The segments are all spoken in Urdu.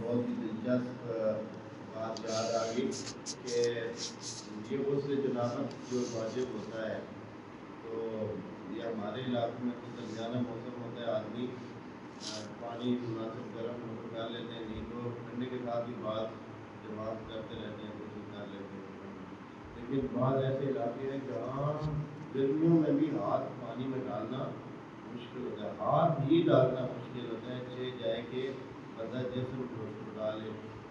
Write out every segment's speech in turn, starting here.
بہت ہی دلچسپ بات یاد آ گئی کہ یہ غسل جنابت جو واجب ہوتا ہے، تو یہ ہمارے علاقے میں تو درمیانہ موسم ہوتا ہے، آدمی پانی مناسب گرم ہو تو کر لیتے ہیں، نہیں تو ٹھنڈے کے ساتھ ہی بعض جماعت کرتے رہتے ہیں، غسل کر لیتے ہیں۔ لیکن بعض ایسے علاقے ہیں جہاں گرمیوں میں بھی ہاتھ پانی میں ڈالنا مشکل ہوتا ہے، ہاتھ ہی ڈالنا مشکل ہوتا ہے، چہ جائے کہ بندہ جسم کو ڈالے۔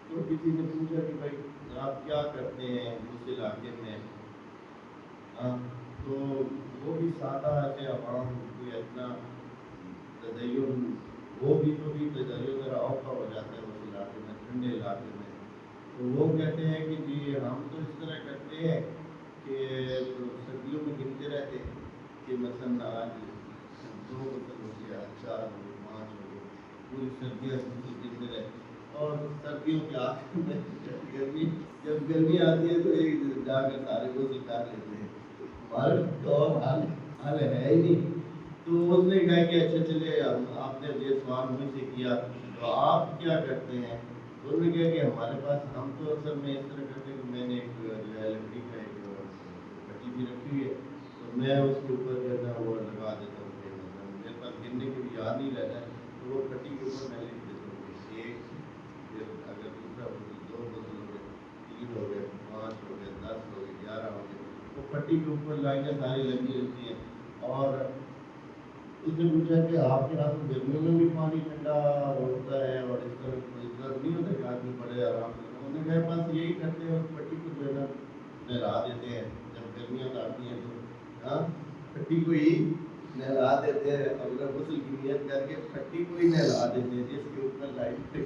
تو کسی نے پوچھا کہ بھائی آپ کیا کرتے ہیں اس علاقے میں؟ تو وہ بھی سادہ ایسے عوام کوئی اتنا تدین وہ بھی تو بھی تدین ذرا اوکھا ہو جاتا ہے اس علاقے میں، ٹھنڈے علاقے میں۔ تو وہ کہتے ہیں کہ جی ہم تو اس طرح کرتے ہیں کہ سردیوں میں گنتے رہتے ہیں کہ مثلاً آج 2 غسل ہو گیا، 4 ہو گئے، 5 ہو گئے، پوری سردیاں غسل گنتے رہتے، اور سردیوں کے آخر میں جب گرمی آتی ہے تو ایک جا کر سارے غسل کر لیتے ہیں۔ ہمارے تو اور حل ہے ہی نہیں۔ تو اس نے کہا کہ اچھا چلے، آپ نے یہ سوال مجھ سے کیا تو آپ کیا کرتے ہیں؟ تو انہوں نے کہا کہ ہمارے پاس ہم تو اصل میں اس طرح کرتے ہیں کہ میں نے ایک جو ہے لکڑی کا ایک پٹی بھی رکھی ہوئی ہے، تو میں اس کے اوپر جو ہے نا وہ لگا دیتا ہوں کہ مثلاً میرے پاس گننے کے بھی یاد نہیں رہتا ہے، تو وہ پٹی کے اوپر میں لکھ دیتا ہوں کہ 1، پھر اگر دوسرا غسل 2 غسل ہو گئے، 3 ہو گئے، 5 ہو گئے، 10 ہو گئے، 11 ہو گئے، وہ پٹی کے اوپر لائنیں ساری لگی رہتی ہیں۔ اور اس نے پوچھا کہ آپ کے یہاں تو گرمیوں میں بھی پانی ٹھنڈا ہوتا ہے اور اس طرح کوئی ضرورت نہیں ہوتا کہ آدمی بڑے آرام سے؟ انہوں نے کہا بس یہی کرتے ہیں، اس پٹی کو جو ہے نا نہلا دیتے ہیں جب گرمیاں آتی ہیں تو پٹی کو ہی نہلا دیتے ہیں، اگر غسل کی نیت کر کے پٹی کو ہی نہلا دیتے ہیں جس کے اوپر لائٹ